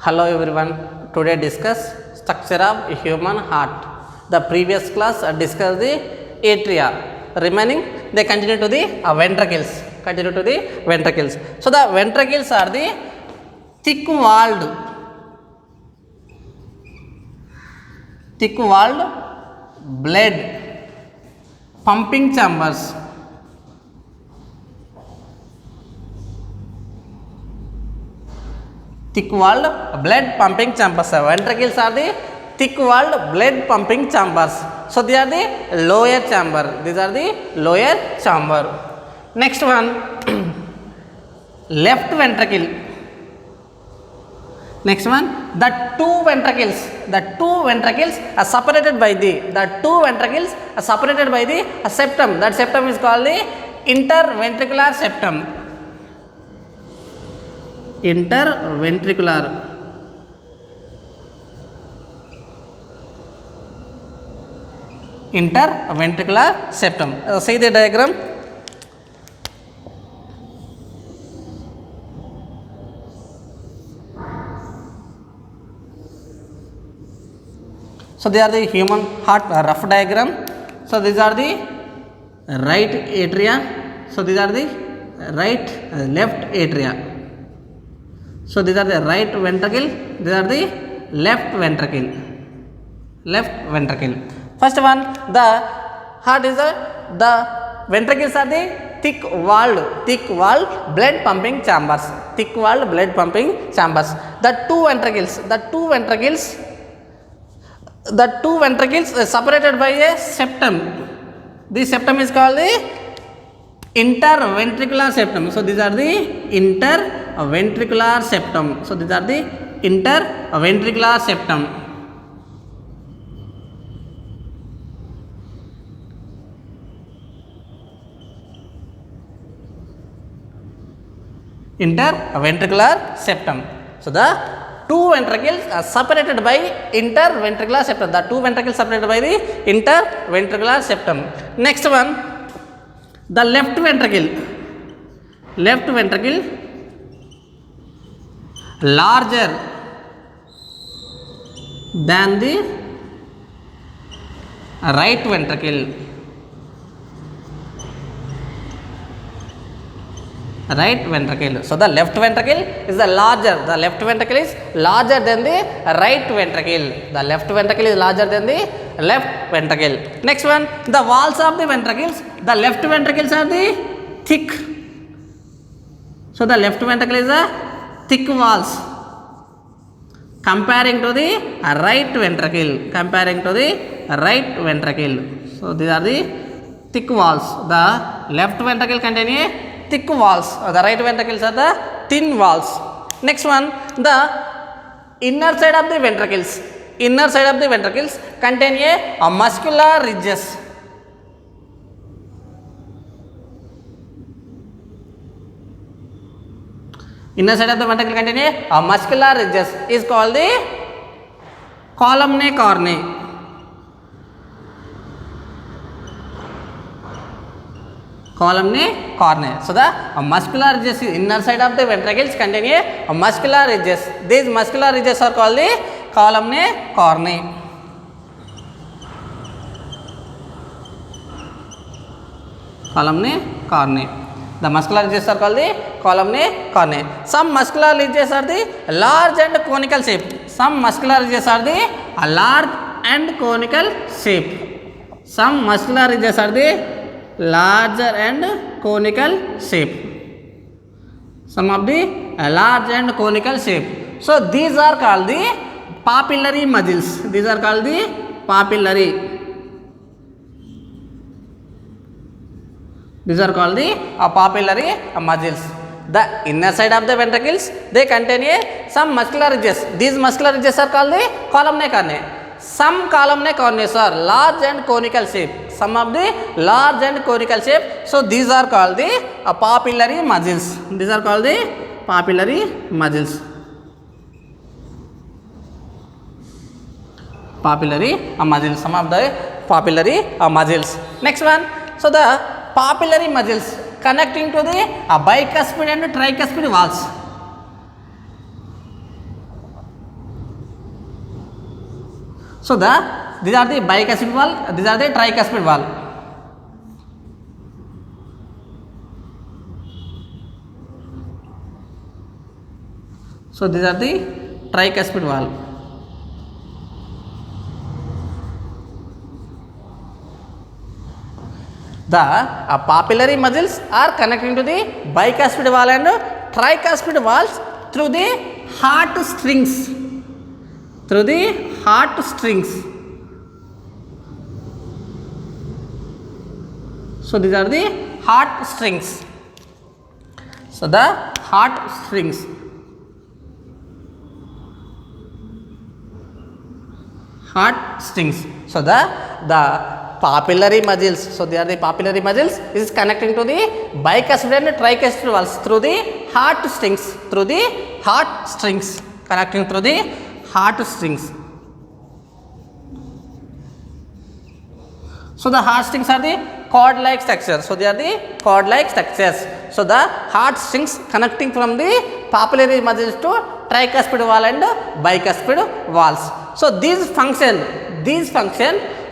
Hello everyone. Today discuss structure of human heart. The previous class discussed the atria. Remaining they continue to the ventricles. Continue to the ventricles. So the ventricles are the thick-walled blood pumping chambers. Thick-walled blood pumping chambers. Ventricles are the thick-walled blood pumping chambers. So they are the lower chamber. These are the lower chamber. Next one, left ventricle. Next one, the two ventricles are separated by the septum. That septum is called the interventricular septum. Interventricular septum. See the diagram. So they are the human heart rough diagram. So these are the right atria. So these are the left atria. So these are the right ventricle, these are the left ventricle. First one, the heart is the ventricles are the thick-walled blood pumping chambers. The two ventricles are separated by a septum. This septum is called the interventricular septum. So these are the interventricular septum. Interventricular septum So the two ventricles are separated by interventricular septum. Next one, the left ventricle larger than the right ventricle. So the left ventricle is larger than the right ventricle. Next one, the walls of the ventricles. The left ventricles are the thick. So the left ventricle is a thick walls comparing to the right ventricle. So these are the thick walls. The left ventricle contain a thick walls. The right ventricles are the thin walls. Next one, the inner side of the ventricles contain a muscular ridges. Inner side of the ventricle contain a muscular ridges is called the columnae corneae. So the muscular ridges inner side of the ventricles contain a muscular ridges. These muscular ridges are called the columnae corneae. The muscular ridges are called the columnae corneae. Some muscular ridges are the large and conical shape. Some muscular ridges are the large and conical shape. Some muscular ridges are the larger and conical shape. Some of the large and conical shape. So these are called the papillary muscles. Papillary muscles. The inner side of the ventricles, they contain some muscular ridges. These muscular ridges are called the columnae corneae. Some columnae corneae are large and conical shape. Some of the large and conical shape. So these are called the papillary muscles. Some of the papillary muscles. Next one, so the papillary muscles connecting to the bicuspid and tricuspid walls. So these are the bicuspid valve, these are the tricuspid valve. So these are the tricuspid valve. The papillary muscles are connecting to the bicuspid valve and tricuspid valves through the heart strings. Through the heart strings. So these are the heart strings. So the heart strings. Heart strings. So the papillary muscles. So they are the papillary muscles is connecting to the bicuspid and tricuspid valves through the heart strings. Through the heart strings. Connecting through the heart strings. So the heart strings are the cord-like structures. So they are the cord-like structures. So the heart strings connecting from the papillary muscles to tricuspid valve and bicuspid valves. So these function.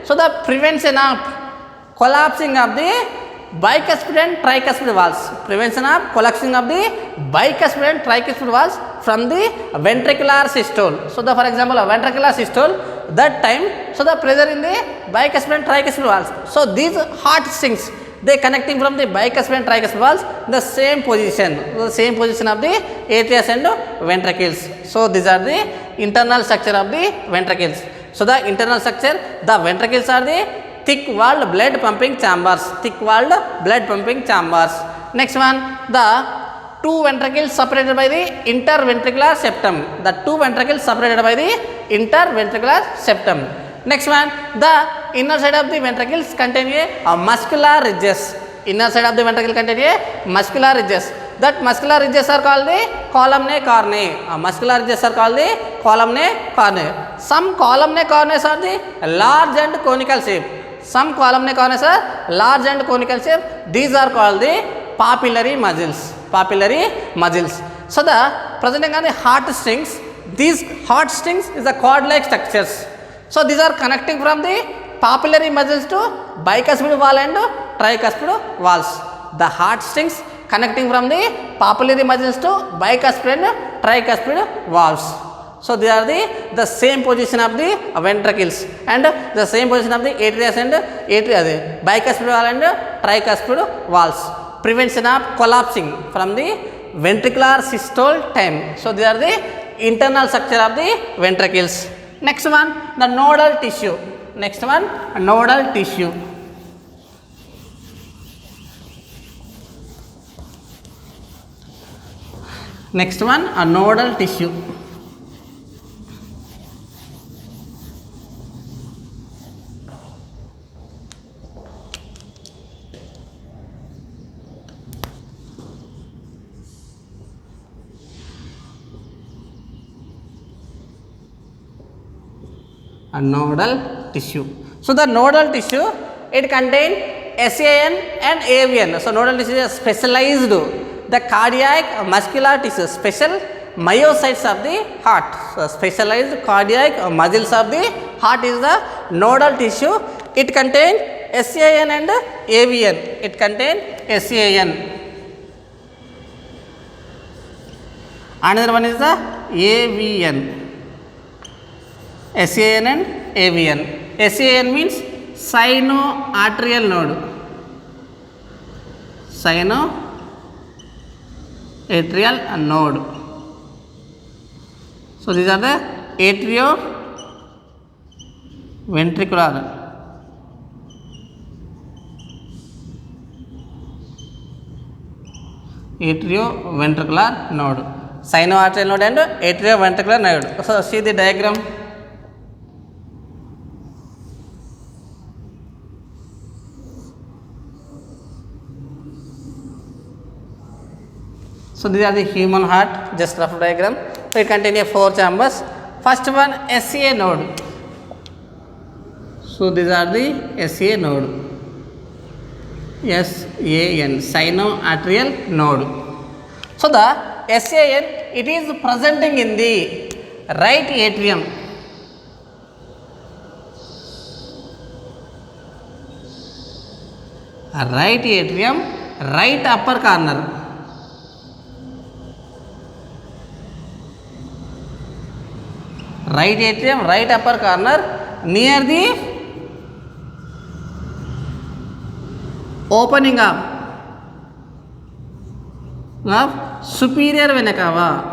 So the prevention of collapsing of the bicuspid and tricuspid valves. Prevention of collapsing of the bicuspid and tricuspid valves from the ventricular systole. So the for example a ventricular systole, that time so the pressure in the bicuspid and tricuspid valves. So these heart strings they connecting from the bicuspid and tricuspid valves in the same position of the atrius and ventricles. So these are the internal structure of the ventricles. So the internal structure, the ventricles are the thick-walled blood pumping chambers. Next one, the two ventricles separated by the interventricular septum. Next one, the inner side of the ventricles contain a muscular ridges. That muscular ridges are called the columnae carneae. Some columnae carneae are the large and conical shape. These are called the papillary muscles. So the presenting on the heart strings, these heart strings is the cord-like structures. So these are connecting from the papillary muscles to bicuspid valve and tricuspid valves. The heart strings connecting from the papillary muscles to bicuspid and tricuspid valves. So they are the same position of the ventricles and the same position of the atrius and bicuspid valve and tricuspid valves. Prevention of collapsing from the ventricular systole time. So they are the internal structure of the ventricles. Next one, the nodal tissue. Next one, a nodal tissue. A nodal tissue. So the nodal tissue, it contains SAN and AVN. So nodal tissue is specialized the cardiac muscular tissue, special myocytes of the heart. So specialized cardiac muscles of the heart is the nodal tissue. It contains SAN and AVN. Another one is the AVN. SAN and AVN. SAN means sinoatrial node. Sinoatrial node. So these are the atrioventricular. Atrioventricular node. Sinoatrial node and atrioventricular node. So see the diagram. So these are the human heart, just rough diagram. So it contains 4 chambers. First one, SCA node. So these are the SCA node. SAN, sinoatrial node. So the SAN, it is presenting in the right atrium. right atrium, right upper corner. Right atrium, right upper corner, near the opening of superior vena cava.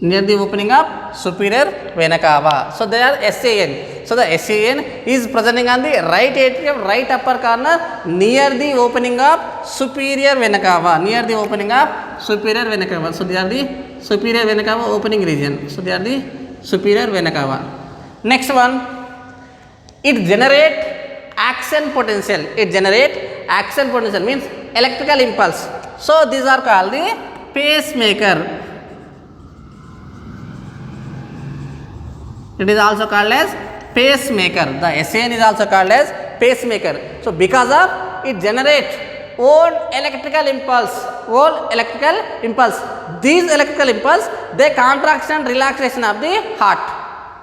Near the opening of superior vena cava. So they are SAN. So the SAN is presenting on the right atrium, right upper corner, near the opening of superior vena cava. Near the opening of superior vena cava. So they are the superior vena cava opening region. So they are the superior vena cava. Next one, it generate action potential. It generate action potential means electrical impulse. So these are called the pacemaker. It is also called as pacemaker. The SAN is also called as pacemaker. So because of it generate own electrical impulse. These electrical impulse, they contraction and relaxation of the heart.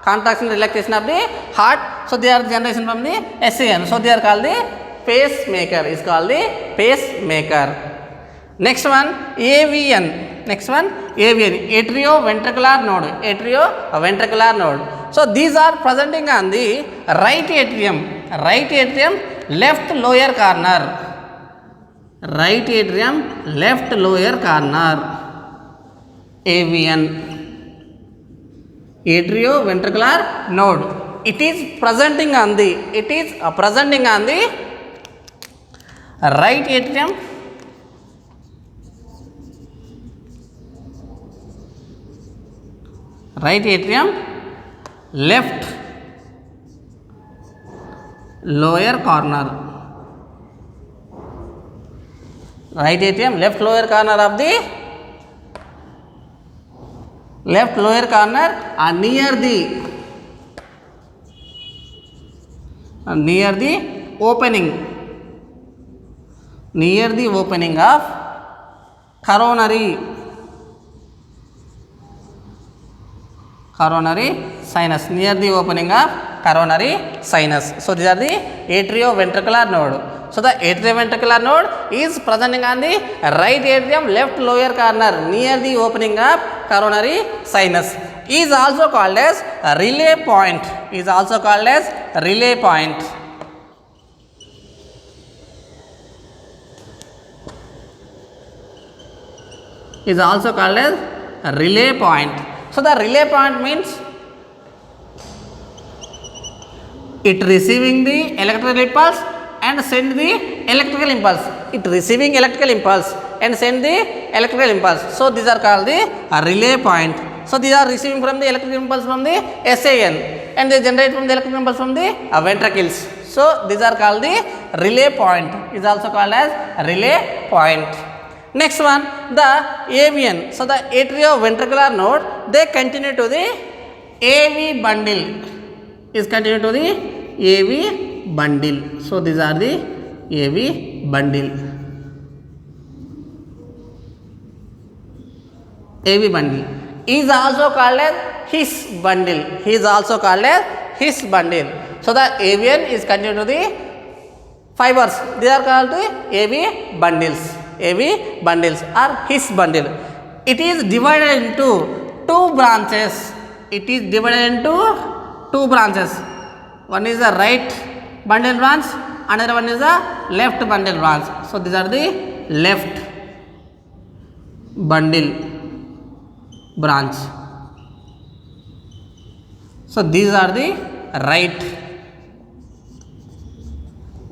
Contraction and relaxation of the heart. So they are generation from the SAN. So they are called the pacemaker. Is called the pacemaker. Next one, AVN. Next one, AVN, atrioventricular node. Atrioventricular node. So these are presenting on the right atrium, left lower corner. Right atrium, left lower corner. AVN, atrioventricular node. It is presenting on the right atrium, left lower corner. Right atrium, left lower corner of the left lower corner and near the opening of coronary sinus, near the opening of coronary sinus. So these are the atrioventricular node. So the atrioventricular node is presenting on the right atrium, left lower corner, near the opening of coronary sinus. Is also called as a relay point. Is also called as a relay point. Is also called as a relay point. So the relay point means it receiving the electrical impulse and send the electrical impulse. It receiving electrical impulse and send the electrical impulse. So these are called the relay point. So these are receiving from the electrical impulse from the SAN and they generate from the electrical impulse from the ventricles. So these are called the relay point. Is also called as relay point. Next one, the AVN. So the atrioventricular node, they continue to the AV bundle. Is continue to the AV bundle. So these are the AV bundle. AV bundle is also called as His bundle. He is also called as His bundle. So the AVN is continued to the fibers. They are called the AV bundles. AV bundles or His bundle. It is divided into two branches. One is the right bundle branch, another one is the left bundle branch. So these are the left bundle branch. So these are the right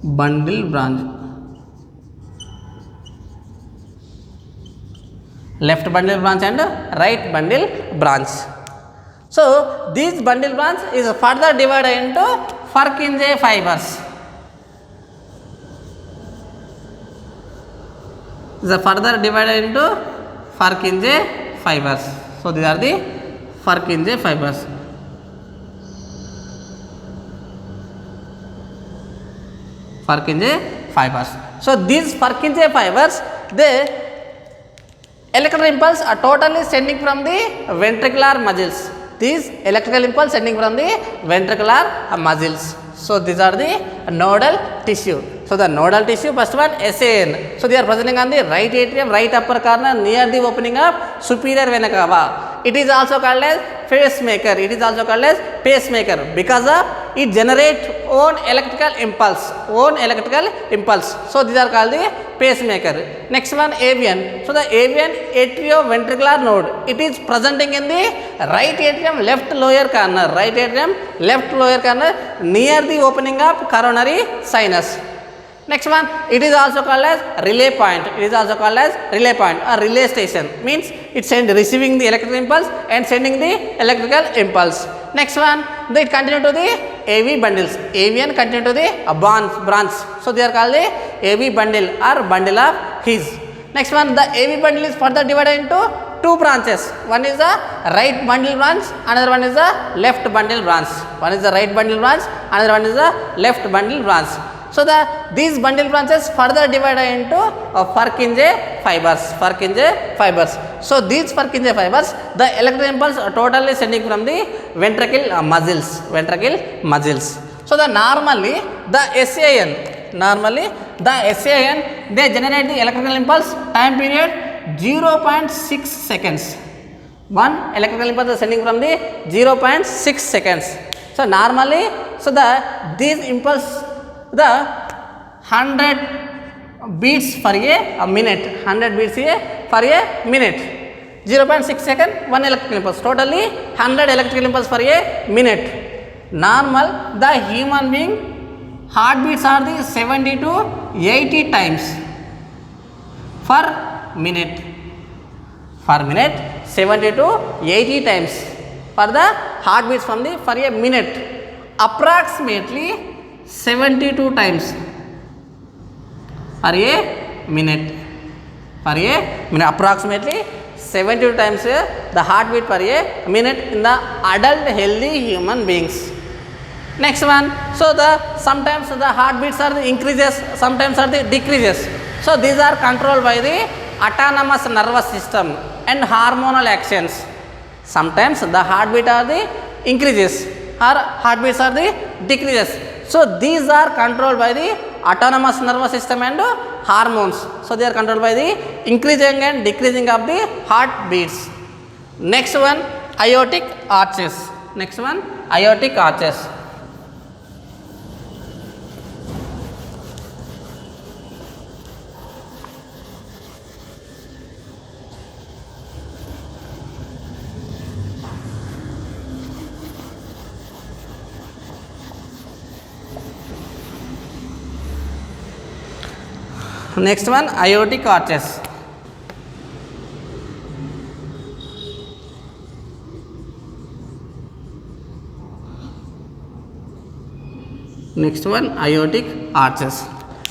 bundle branch. Left bundle branch and right bundle branch. So this bundle branch is further divided into Purkinje fibers. Is further divided into Purkinje fibers. So these are the Purkinje fibers. Purkinje fibers. So these Purkinje fibers, they electrical impulse are totally sending from the ventricular muscles. these electrical impulse sending from the ventricular muscles. So these are the nodal tissue. So the nodal tissue, first one SAN. So they are presenting on the right atrium, right upper corner near the opening of superior vena cava. It is also called as pacemaker. It is also called as pacemaker because of it generates own electrical impulse. Own electrical impulse. So these are called the pacemaker. Next one AVN. So the AVN atrioventricular node. It is presenting in the right atrium, left lower corner. Right atrium, left lower corner near the opening of coronary sinus. Next one, it is also called as relay point. It is also called as relay point or relay station. Means it receiving the electrical impulse and sending the electrical impulse. Next one, they continue to the AV bundles. AVN continue to the branch. So they are called the AV bundle or bundle of His. Next one, the AV bundle is further divided into two branches. One is the right bundle branch, another one is the left bundle branch. One is the right bundle branch, another one is the left bundle branch. So these bundle branches further divided into Purkinje fibers. So these Purkinje fibers, the electrical impulse totally sending from the ventricle muscles. So normally the SAN, they generate the electrical impulse time period 0.6 seconds. One electrical impulse is sending from the 0.6 seconds. So normally, these impulse the 100 beats for a minute. 100 beats for a minute. 0.6 second, one electrical impulse. Totally 100 electrical impulse for a minute. Normal, the human being heartbeats are the 70 to 80 times per minute. 70 to 80 times for the heartbeats for a minute. Approximately 72 times per a minute. Approximately 72 times the heartbeat per a minute in the adult healthy human beings. Next one, so sometimes the heartbeats are the increases, sometimes are the decreases. So these are controlled by the autonomous nervous system and hormonal actions. Sometimes the heartbeat are the increases or heartbeats are the decreases. So these are controlled by the autonomous nervous system and hormones. So they are controlled by the increasing and decreasing of the heartbeats. Next one, aortic arches. Next one, aortic arches. Next one, aortic arches.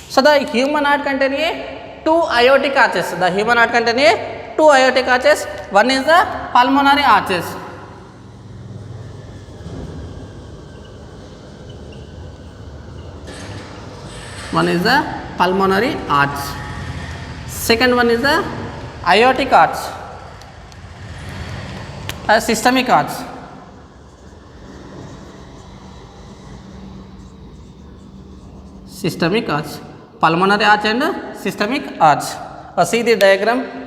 So the human heart contains two aortic arches. The human heart contains two aortic arches. One is the pulmonary arches. One is the pulmonary arch. Second one is the aortic arch, a systemic arch. Pulmonary arch and systemic arch. See the diagram.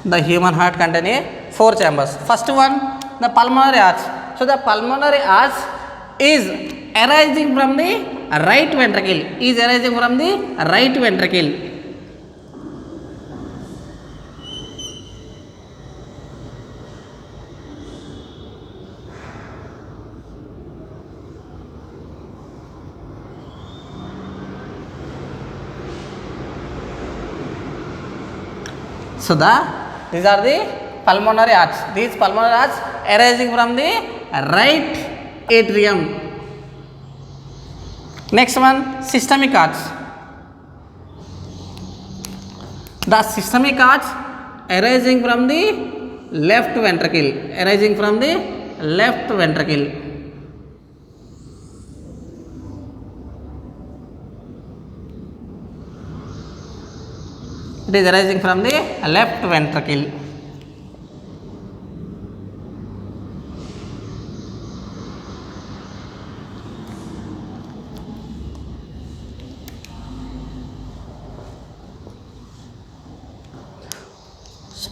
The human heart contains 4 chambers. First one, the pulmonary arch. So the pulmonary arch is arising from the right ventricle. So these are the pulmonary arch. These pulmonary arch arising from the right atrium. Next one, systemic arch. The systemic arch arising from the left ventricle, arising from the left ventricle. It is arising from the left ventricle.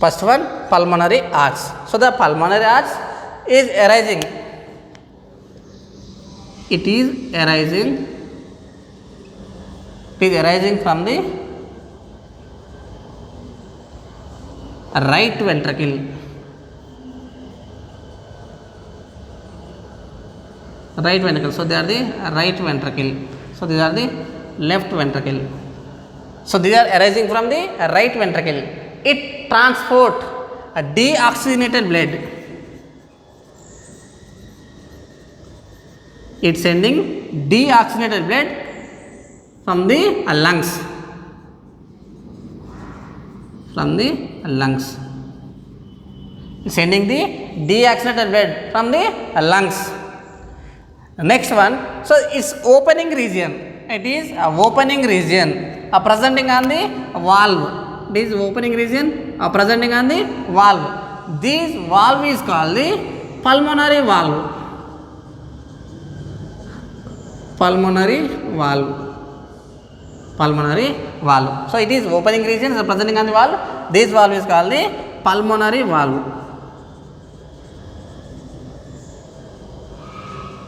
First one, pulmonary arch. So the pulmonary arch is arising. It is arising from the right ventricle. Right ventricle. So they are the right ventricle. So these are the left ventricle. So these are arising from the right ventricle. It transport a deoxygenated blood. It's sending deoxygenated blood from the lungs. It's sending the deoxygenated blood from the lungs. Next one, so it's opening region. It is a opening region presenting on the valve. This opening region presenting on the valve. This valve is called the pulmonary valve. Pulmonary valve. So it is opening region presenting on the valve. This valve is called the pulmonary valve.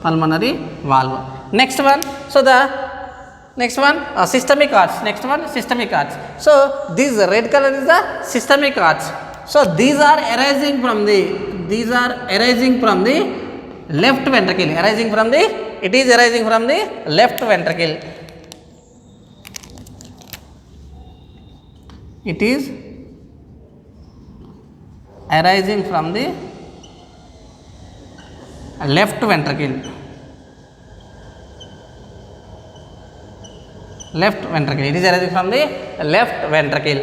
Pulmonary valve. Next one, so the next one systemic arch. Next one, systemic arch. So this red color is the systemic arch. So these are arising from the left ventricle. It is arising from the left ventricle. It is arising from the left ventricle. It is arising from the left ventricle.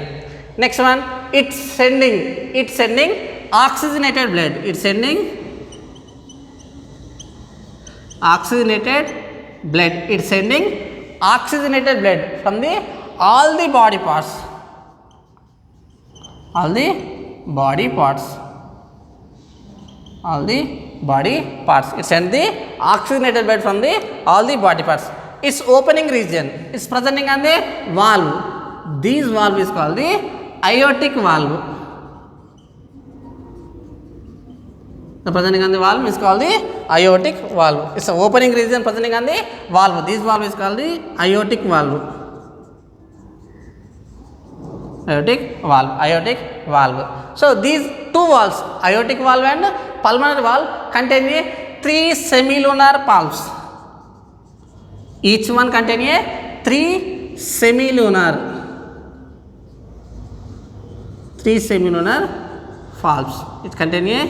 Next one, it's sending oxygenated blood. It's sending oxygenated blood. It's sending oxygenated blood from the all the body parts. It sends the oxygenated blood from the all the body parts. Its opening region is presenting on the valve. This valve is called the aortic valve. The presenting on the valve is called the aortic valve. It's the opening region presenting on the valve. This valve is called the aortic valve. Aortic valve. So these two valves, aortic valve and pulmonary valve, contain 3 semilunar valves. Each one contain 3 semilunar valves. It contain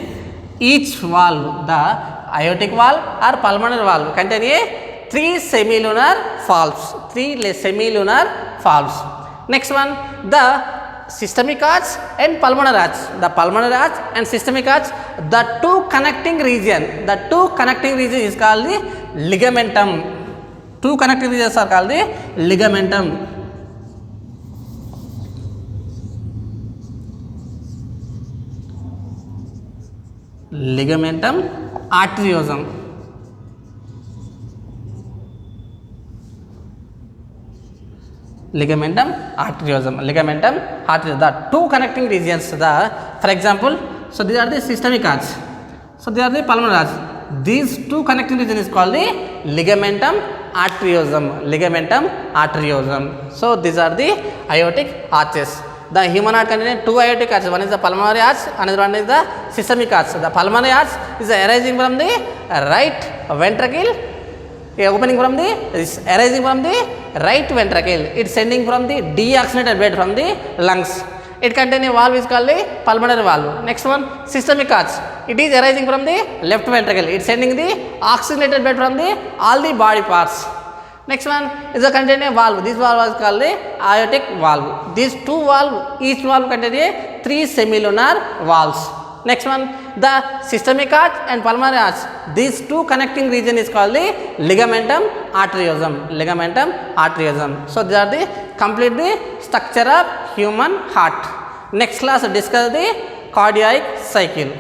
each valve, the aortic valve or pulmonary valve contain 3 semilunar valves. Next one, the systemic arch and pulmonary arch. The pulmonary arch and systemic arch, the two connecting region is called the ligamentum. Two connecting regions are called the ligamentum. Ligamentum arteriosum. Ligamentum arteriosum. The two connecting regions. For example, so these are the systemic arch. So they are the pulmonary arch. These two connecting regions is called the ligamentum arteriosum. So these are the aortic arches. The human heart contains 2 aortic arches. One is the pulmonary arch, another one is the systemic arch. The pulmonary arch is arising from the right ventricle. Opening from the is arising from the right ventricle. It's sending from the deoxygenated blood from the lungs. It contains a valve is called the pulmonary valve. Next one, systemic arch. It is arising from the left ventricle. It's sending the oxygenated blood from the all the body parts. Next one is a contain a valve. This valve is called the aortic valve. These two valve, each valve contains 3 semilunar valves. Next one, the systemic arch and pulmonary arch. These two connecting region is called the ligamentum arteriosum. Ligamentum arteriosum. So these are the complete the structure of human heart. Next class discuss the cardiac cycle.